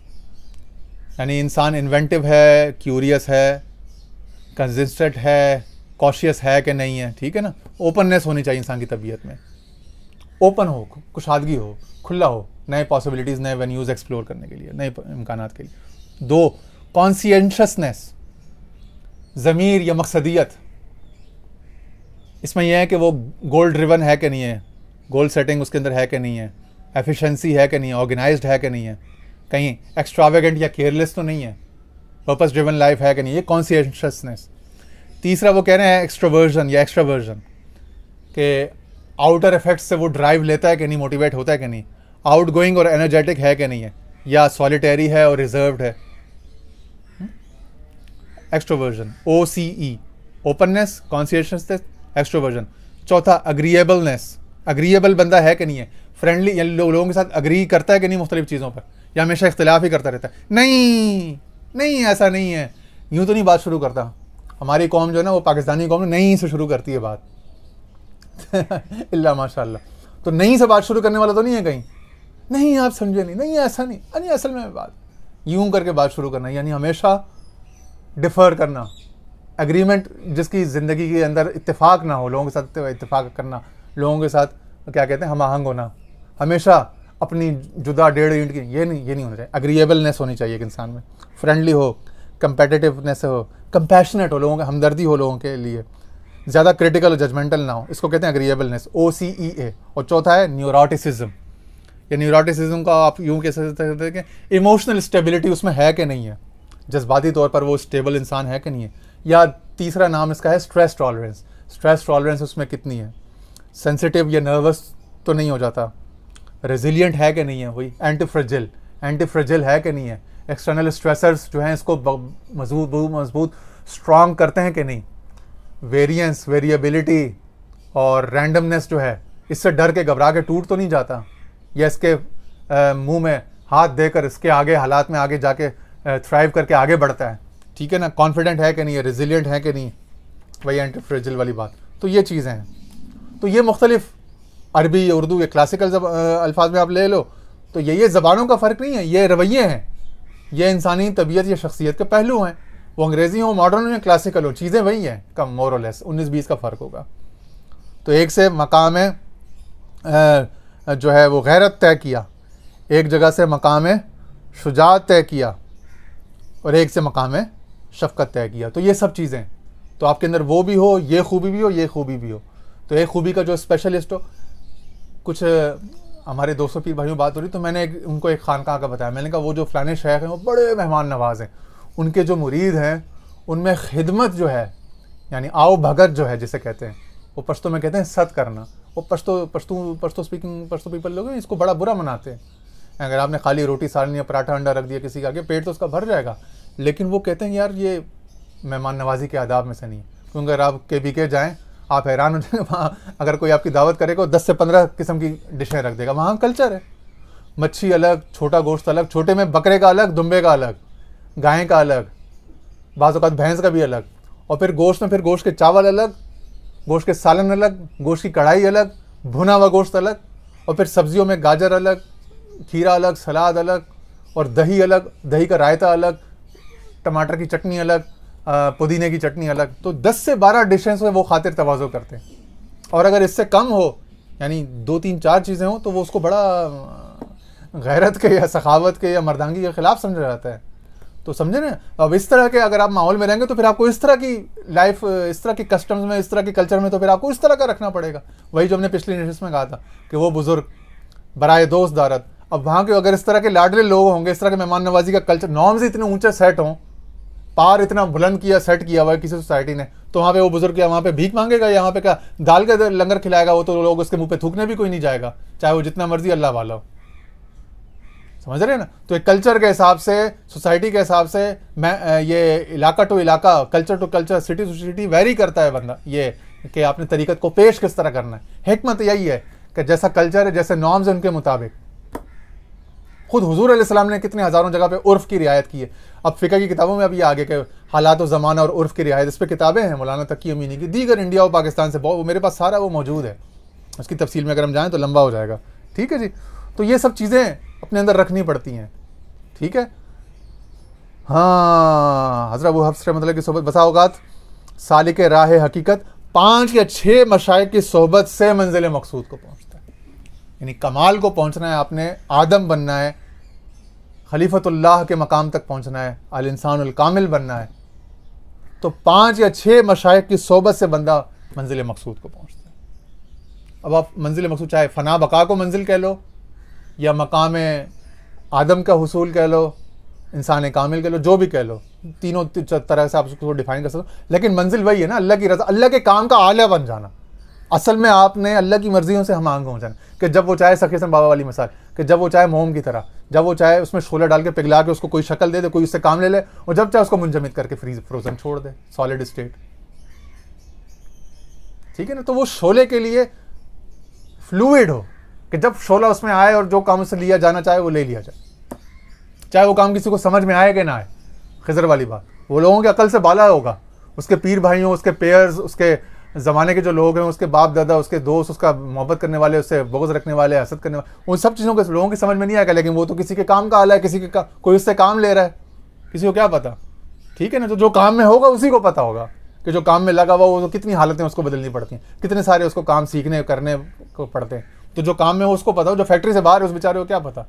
A: यानी इंसान इन्वेंटिव है, क्यूरियस है, कंसिस्टेंट है, कॉशियस है कि नहीं है, ठीक है ना। ओपननेस होनी चाहिए इंसान की तबीयत में, ओपन हो, कुशादगी हो, खुला हो नए पॉसिबिलिटीज़, नए वेन्यूज़ एक्सप्लोर करने के लिए, नए इम्कानात के लिए। 2, कॉन्शियसनेस, ज़मीर या मकसदियत। इसमें यह है कि वो गोल ड्रिवन है कि नहीं है, गोल सेटिंग उसके अंदर है कि नहीं है, एफिशिएंसी है कि नहीं है, ऑर्गेनाइज्ड है कि नहीं है, कहीं एक्स्ट्रावेगेंट या केयरलेस तो नहीं है, पर्पस ड्रिवन लाइफ है कि नहीं, ये कॉन्शियसनेस। तीसरा वो कह रहे हैं एक्सट्रोवर्जन या एक्स्ट्रावर्जन, कि आउटर इफेक्ट्स से वो ड्राइव लेता है कि नहीं, मोटिवेट होता है कि नहीं, आउट गोइंग और एनर्जेटिक है कि नहीं है, या सॉलिटरी है और रिजर्व्ड है। Extroversion, OCE, openness, consciousness, extroversion. चौथा अग्रीएबलनेस, अग्रीएबल बंदा है कि नहीं है, फ्रेंडली, या लोगों के साथ अग्री करता है कि नहीं मुख्तलिफ चीज़ों पर, या हमेशा इख्तिलाफ ही करता रहता है। नहीं नहीं, ऐसा नहीं है, यूँ तो नहीं बात शुरू करता। हमारी कौम जो है ना, वो पाकिस्तानी कौम नहीं से शुरू करती है बात इल्ला माशाअल्लाह। तो नहीं से बात शुरू करने वाला तो नहीं है कहीं, नहीं आप समझे नहीं, नहीं ऐसा नहीं, अरे असल में बात यूं करके बात शुरू करना, यानी हमेशा डिफ़र करना, एग्रीमेंट जिसकी ज़िंदगी के अंदर इत्तेफाक ना हो, लोगों के साथ इत्तेफाक करना, लोगों के साथ क्या कहते हैं हम आहंग होना, हमेशा अपनी जुदा 1.5 ईंट की, ये नहीं होना चाहिए। अग्रीएबलनेस होनी चाहिए एक इंसान में, फ्रेंडली हो, कंपेटिटिवनेस हो, कंपैशनेट हो, लोगों का हमदर्दी हो लोगों के लिए, ज़्यादा क्रिटिकल और जजमेंटल ना हो, इसको कहते हैं अग्रीएबलनेस, OCEA। और चौथा है न्यूरोटिसिज्म, या न्यूरोटिसिज्म का आप यूँ कह सकते हैं कि इमोशनल स्टेबिलिटी उसमें है कि नहीं है, जज्बाती तौर पर वो स्टेबल इंसान है कि नहीं है। या तीसरा नाम इसका है स्ट्रेस टॉलरेंस, स्ट्रेस टॉलरेंस उसमें कितनी है, सेंसिटिव या नर्वस तो नहीं हो जाता, रेजिलिएंट है कि नहीं है, वही एंटी फ्रेजिल है कि नहीं है, एक्सटर्नल स्ट्रेसर्स जो हैं इसको मजबूत स्ट्रॉन्ग करते हैं कि नहीं, वेरिएंस, वेरिएबिलिटी और रैंडमनेस जो है, इससे डर के घबरा के टूट तो नहीं जाता, या इसके मुंह में हाथ देकर इसके आगे हालात में आगे जाके थ्राइव करके आगे बढ़ता है, ठीक है ना, कॉन्फिडेंट है कि नहीं है, रेजिलिएंट है कि नहीं, वही एंटी फ्रेजिल वाली बात। तो ये चीज़ें हैं। तो ये मुख्तलिफ अरबी, उर्दू या क्लासिकल अल्फाज में आप ले लो, तो ये ज़बानों का फ़र्क नहीं है, ये रवैये हैं, ये इंसानी तबीयत या शख्सियत के पहलू हैं। वो अंग्रेज़ी हो, मॉडर्न हो या क्लासिकल हो, चीज़ें वही हैं, कम मोर और लेस 19-20 का फ़र्क होगा। तो एक से मकाम जो है वो गैरत तय किया, एक जगह से मकाम शुजाअत तय किया, और एक से मकाम शफ़क़त तय किया। तो ये सब चीज़ें, तो आपके अंदर वो भी हो, ये खूबी भी हो, ये खूबी भी हो। तो एक खूबी का जो स्पेशलिस्ट हो, कुछ हमारे 200 पीर भाइयों बात हो रही, तो मैंने उनको एक खानका का बताया, मैंने कहा वो जो फ़लाने शेख हैं वो बड़े मेहमान नवाज हैं, उनके जो मुरीद हैं उनमें खिदमत जो है, यानी आओ भगत जो है जिसे कहते हैं, वो पश्तो में कहते हैं सत करना। वो पश्तो पीपल लोग हैं, इसको बड़ा बुरा मनाते हैं। अगर आपने खाली रोटी सालन या पराठा अंडा रख दिया किसी के आगे, पेट तो उसका भर जाएगा, लेकिन वो कहते हैं यार ये मेहमान नवाजी के आदाब में से नहीं है। क्योंकि अगर आप KBK जाएँ, आप हैरान हो जाएंगे, वहाँ अगर कोई आपकी दावत करेगा 10 से 15 किस्म की डिशें रख देगा। वहाँ कल्चर है, मच्छी अलग, छोटा गोश्त अलग, छोटे में बकरे का अलग, दुम्बे का अलग, गाय का अलग, बाज़ औक़ात भैंस का भी अलग, और फिर गोश्त में फिर गोश्त के चावल अलग, गोश्त के सालन अलग, गोश्त की कढ़ाई अलग, भुना हुआ गोश्त अलग, और फिर सब्जियों में गाजर अलग, खीरा अलग, सलाद अलग, और दही अलग, दही का रायता अलग, टमाटर की चटनी अलग, पुदीने की चटनी अलग। तो 10 से 12 डिशें से वो खातिर तवाज़ो करते हैं। और अगर इससे कम हो, यानी 2, 3, 4 चीज़ें हों, तो वो उसको बड़ा गैरत के या सखावत के या मर्दांगी के ख़िलाफ़ समझा जाता है। तो समझे ना, अब इस तरह के अगर आप माहौल में रहेंगे तो फिर आपको इस तरह की लाइफ, इस तरह की कस्टम्स में, इस तरह की कल्चर में, तो फिर आपको इस तरह का रखना पड़ेगा। वही जो हमने पिछली नशिस्त में कहा था कि वो बुज़ुर्ग बराए दोस्त दारत, अब वहाँ के अगर इस तरह के लाडले लोग होंगे, इस तरह के मेहमान नवाजी का कल्चर, नॉर्म्स इतने ऊंचे सेट हों, पार इतना बुलंद किया, सेट किया हुआ है किसी सोसाइटी ने, तो वहाँ पे वो बुजुर्ग क्या वहाँ पे भीख मांगेगा, या वहाँ पे क्या दाल का लंगर खिलाएगा? वो तो लोग उसके मुंह पे थूकने भी कोई नहीं जाएगा, चाहे वो जितना मर्जी अल्लाह वाला हो। समझ रहे हैं ना? तो एक कल्चर के हिसाब से, सोसाइटी के हिसाब से, मैं ये इलाका टू इलाका, culture to culture, city to city very करता है बंदा, ये कि आपने तरीक़त को पेश किस तरह करना है। हिकमत यही है कि जैसा कल्चर है, जैसे नॉर्म्स है, उनके मुताबिक। खुद हुजूर अलैहिस्सलाम ने कितने हज़ारों जगह पे उर्फ़ की रियायत की है। अब फ़िक़ह की किताबों में अब ये आगे के हालात और ज़माना और उर्फ़ की रियायत, इस पर किताबें हैं मौलाना तकी अमीनी की, दीगर इंडिया और पाकिस्तान से बहुत, मेरे पास सारा वो मौजूद है। उसकी तफसील में अगर हम जाएँ तो लंबा हो जाएगा। ठीक है जी। तो ये सब चीज़ें अपने अंदर रखनी पड़ती हैं। ठीक है। हाँ, हज़रत अबू हफ्स मतलब की सोबत बसा औक़ात सालिक राह हकीकत 5 या 6 मशाइख की सोहबत से मंजिल मकसूद को पहुँचता है। यानी कमाल को पहुँचना है, आपने आदम बनना है, खलीफतुल्लाह के मकाम तक पहुँचना है, अल इंसानुल कामिल बनना है, तो 5 या 6 मशाइख की सोहबत से बंदा मंजिल मकसूद को पहुँचता है। अब आप मंजिल मकसूद चाहे फ़ना बका को मंजिल कह लो, या मकाम आदम का हुसूल कह लो, इंसान कामिल कह लो, जो भी कह लो, तीनों तरह से आप उसको डिफाइन कर सकते हो, लेकिन मंजिल वही है ना, अल्लाह की रज़ा, अल्लाह के काम का आला बन जाना। असल में आपने अल्लाह की मर्जियों से हम आंग हो जाना, कि जब वो चाहे सखी हसन बाबा वाली मिसाल, कि जब वो चाहे मोम की तरह, जब वो चाहे उसमें शोला डाल के पिघला के उसको कोई शक्ल दे दे, कोई उससे काम ले ले, और जब चाहे उसको मुंजमद करके फ्रोजन छोड़ दे, सॉलिड स्टेट। ठीक है ना। तो वो शोले के लिए फ्लूइड हो, कि जब शोला उसमें आए और जो काम उससे लिया जाना चाहे वो ले लिया जाए, चाहे वो काम किसी को समझ में आए कि ना आए। खिजर वाली बात, वो लोगों की अकल से बाला होगा, उसके पीर भाइयों, उसके पेयर्स, उसके ज़माने के जो लोग हैं, उसके बाप दादा, उसके दोस्त, उसका मोहब्बत करने वाले, उससे बुग़्ज़ रखने वाले, हसद करने वाले, उन सब चीज़ों के लोगों की समझ में नहीं आएगा। लेकिन वो तो किसी के काम का आला है, किसी के कोई उससे काम ले रहा है, किसी को क्या पता। ठीक है ना। तो जो काम में होगा उसी को पता होगा कि जो काम में लगा हुआ वो तो कितनी हालतें उसको बदलनी पड़ती हैं, कितने सारे उसको काम सीखने करने को पड़ते हैं। तो जो काम में हो उसको पता हो, जो फैक्ट्री से बाहर है उस बेचारे को क्या पता।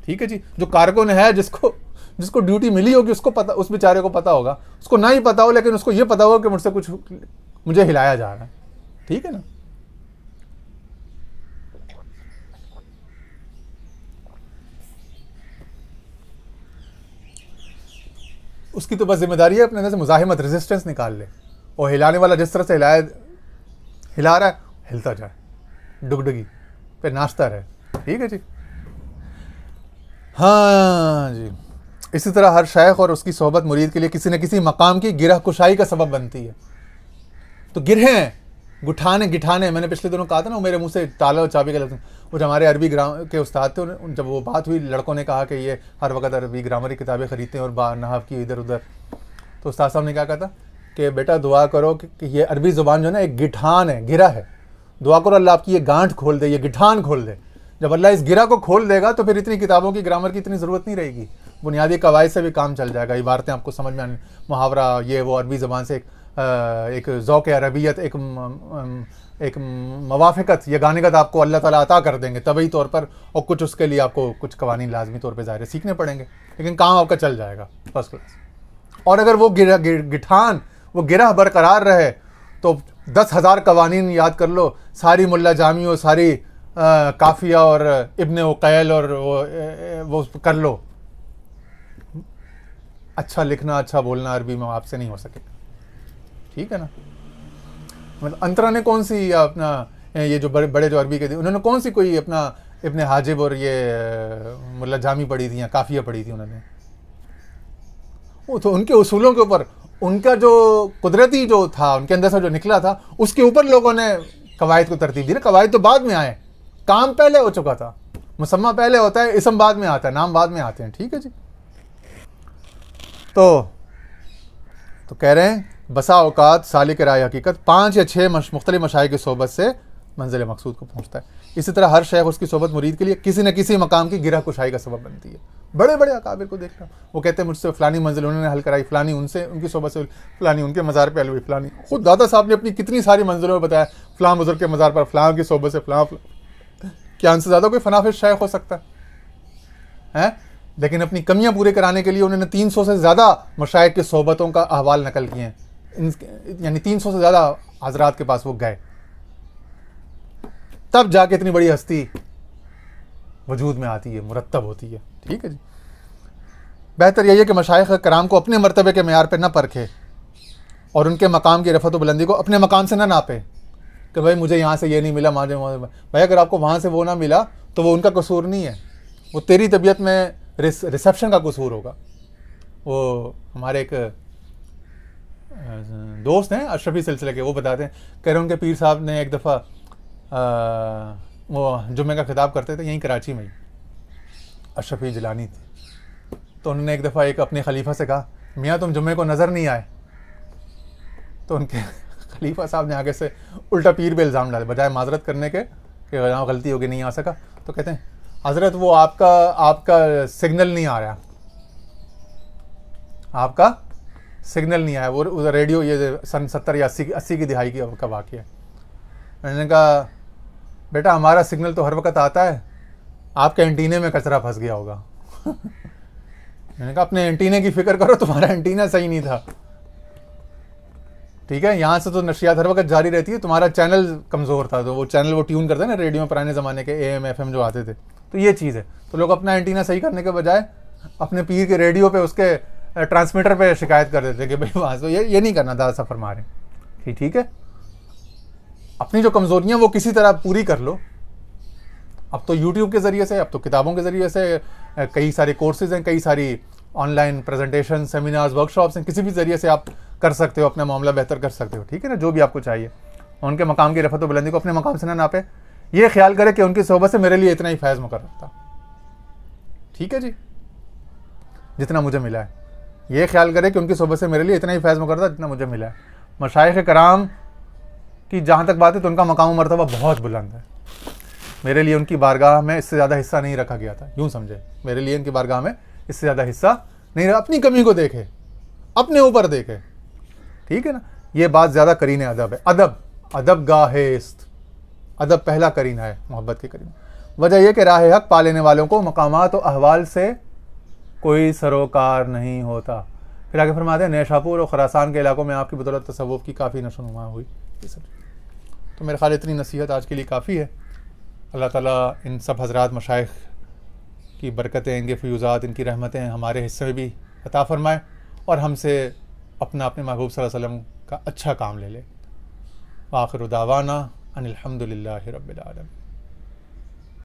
A: ठीक है जी। जो कारकुन है, जिसको ड्यूटी मिली होगी उसको पता, उस बेचारे को पता होगा। उसको ना ही पता हो लेकिन उसको ये पता होगा कि मुझे हिलाया जा रहा है। ठीक है ना। उसकी तो बस जिम्मेदारी है अपने अंदर से मुजाहिमत, रेजिस्टेंस निकाल ले, और हिलाने वाला जिस तरह से हिला रहा है, हिलता जाए, डुगडुगी पे नाचता रहे। ठीक है जी। हाँ जी। इसी तरह हर शेख और उसकी सोहबत मुरीद के लिए किसी न किसी मकाम की गिरह कुशाई का सबब बनती है। तो गिरहें, गुठाने, गिठाने, मैंने पिछले दिनों कहा था ना, वो मेरे मुंह से ताला और चाबी का लफ्ज़, वो जो हमारे अरबी ग्रामर के उस्ताद थे, जब वो बात हुई, लड़कों ने कहा कि ये हर वक्त अरबी ग्रामर की किताबें ख़रीदते हैं और नहव की इधर उधर, तो उस्ताद साहब ने क्या कहा था कि बेटा दुआ करो कि ये अरबी ज़ुबान जो है ना एक गिठान है, गिरा है, दुआ करो अल्लाह आपकी ये गांठ खोल दे, ये गिठान खोल दे। जब अल्लाह इस गिरा को खोल देगा तो फिर इतनी किताबों की ग्रामर की इतनी ज़रूरत नहीं रहेगी, बुनियादी कवायद से भी काम चल जाएगा, इबारतें आपको समझ में आने, मुहावरा, ये वो, अरबी ज़बान से एक ज़ौक़ अरबियत, एक मवाफ़िकत, ये गानेगत आपको अल्लाह ताला अता कर देंगे तभी तौर पर, और कुछ उसके लिए आपको कुछ कवानीन लाजमी तौर पे ज़ाहिर सीखने पड़ेंगे, लेकिन काम आपका चल जाएगा फर्स्ट क्लास। और अगर वो गिठान, वो गिरह बरकरार रहे तो 10,000 कवानीन याद कर लो, सारी मुल्ला जामी और सारी काफिया और इब्ने उकैल और वो कर लो। अच्छा लिखना, अच्छा बोलना अरबी में आपसे नहीं हो सकेगा। ठीक है ना। मतलब अंतरा ने कौन सी अपना, ये जो बड़े बड़े जो अरबी के थे, उन्होंने कौन सी कोई अपना इब्ने हाजिब और ये मुल्ला जामी पढ़ी थी या काफिया पढ़ी थी उन्होंने। वो तो उनके उसूलों के ऊपर, उनका जो कुदरती जो था, उनके अंदर से जो निकला था, उसके ऊपर लोगों ने कवायद को तरतीब दी ना। कवायद तो बाद में आए, काम पहले हो चुका था, मुसम्मा पहले होता है, इसम बाद में आता है, नाम बाद में आते हैं। ठीक है जी। तो कह रहे हैं बसा औकात सालिक राय हकीकत 5 या 6 मुख्तलिफ मशाइख की सोहबत से मंजिल मकसूद को पहुँचता है। इसी तरह हर शेख उसकी सोहबत मुरीद के लिए किसी न किसी मकाम की गिरह कुशाई का सबब बनती है। बड़े बड़े अकाबिर को देखना, वो कहते हैं मुझसे फ़लानी मंजिल उन्होंने हल कराई, फ़लानी उनसे उनकी सोहबत से, फ़लानी उनके मज़ार पर हल हुई, फ़लानी खुद दादा साहब ने अपनी कितनी सारी मंजिलों में बताया, फ़लाँ बुज़ुर्ग के मज़ार पर फ़लाँ की सोहबत से फ़लाँ। क्या उनसे ज़्यादा कोई फनाफिश शेख हो सकता है? लेकिन अपनी कमियां पूरे कराने के लिए उन्होंने 300 से ज़्यादा मशाइख की सोहबतों का अहवाल नकल किए हैं, यानी 300 से ज़्यादा हजरात के पास वो गए, तब जाके इतनी बड़ी हस्ती वजूद में आती है, मुरत्तब होती है। ठीक है जी। बेहतर यही है कि मशाइख कराम को अपने मर्तबे के मेयार पर न परखे और उनके मकाम की रफ़त बुलंदी को अपने मकाम से न नापे कि भाई मुझे यहाँ से ये नहीं मिला, भाई अगर आपको वहाँ से वो ना मिला तो वो उनका कसूर नहीं है, वो तेरी तबीयत में रिसेप्शन का कसूर होगा। वो हमारे एक दोस्त हैं अशरफी सिलसिले के, वो बताते हैं, कह रहे उनके पीर साहब ने एक दफ़ा वो जुम्मे का खिताब करते थे यहीं कराची में ही, अशरफी जिलानी थे, तो उन्होंने एक दफ़ा एक अपने खलीफा से कहा, मियाँ तुम जुम्मे को नज़र नहीं आए। तो उनके खलीफा साहब ने आगे से उल्टा पीर पे इल्ज़ाम डाले, बजाय माजरत करने के कि यहाँ गलती होगी नहीं आ सका, तो कहते हैं हज़रत वो आपका सिग्नल नहीं आ रहा, आपका सिग्नल नहीं आया। वो उधर रेडियो, ये सन 70 या 80 की दिहाई का वाक़या है। मैंने कहा बेटा हमारा सिग्नल तो हर वक्त आता है, आपके एंटीने में कचरा फंस गया होगा। मैंने कहा अपने एंटीने की फिक्र करो, तुम्हारा एंटीना सही नहीं था, ठीक है। यहाँ से तो नशियात हर वक्त जारी रहती है, तुम्हारा चैनल कमज़ोर था। तो वो चैनल वो ट्यून करते हैं ना रेडियो में, पुराने ज़माने के AM FM जो आते थे। तो ये चीज़ है। तो लोग अपना एंटीना सही करने के बजाय अपने पीर के रेडियो पे, उसके ट्रांसमीटर पे शिकायत कर देते कि भाई वहाँ से ये नहीं करना, दादा सफ़र मारें। ठीक है, अपनी जो कमज़ोरियाँ वो किसी तरह पूरी कर लो। अब तो यूट्यूब के ज़रिए से, अब तो किताबों के ज़रिए से कई सारे कोर्सेज़ हैं, कई सारी ऑनलाइन प्रेजेंटेशन, सेमिनार्स, वर्कशॉप्स हैं, किसी भी ज़रिए से आप कर सकते हो, अपना मामला बेहतर कर सकते हो। ठीक है ना, जो भी आपको चाहिए। उनके मकाम की रफ़त व बुलंदी को अपने मकाम से ना नापे, ये ख्याल करे कि उनकी सोहबत से मेरे लिए इतना ही फैज़ मुकर्रर था, ठीक है जी, जितना मुझे मिला है। ये ख्याल करे कि उनकी सोहबत से मेरे लिए इतना ही फैज़ मुकर्रर था जितना मुझे मिला है। मशाइख़ कराम की जहाँ तक बात है तो उनका मकाम मर्तबा बहुत बुलंद है। मेरे लिए उनकी बारगाह में इससे ज़्यादा हिस्सा नहीं रखा गया था, यूँ समझे, मेरे लिए उनकी बारगाह में इससे ज़्यादा हिस्सा नहीं रहा। अपनी कमी को देखे, अपने ऊपर देखे, ठीक है ना। ये बात ज़्यादा करीने अदब है। अदब गाहेस्त, अदब पहला करीना है मोहब्बत के करीना। वजह यह कि राह हक पा लेने वालों को मकामात और अहवाल से कोई सरोकार नहीं होता। फिर आगे फरमाते हैं नेशापुर और खुरासान के इलाकों में आपकी बदौलत तसव्वुफ़ की काफ़ी नशोनुमा हुई। ये सब तो मेरे ख्याल इतनी नसीहत आज के लिए काफ़ी है। अल्लाह ताला इन सब हज़रात मशाइख़ की बरकतें, इनके फ़यूज़ात, इनकी रहमतें हमारे हिस्से में भी अता फ़रमाए और हमसे अपने महबूब सल्लल्लाहु अलैहि वसल्लम का अच्छा काम ले ले। आखिर दावाना अनिल हम्दुलिल्लाहि रब्बिल आलमीन।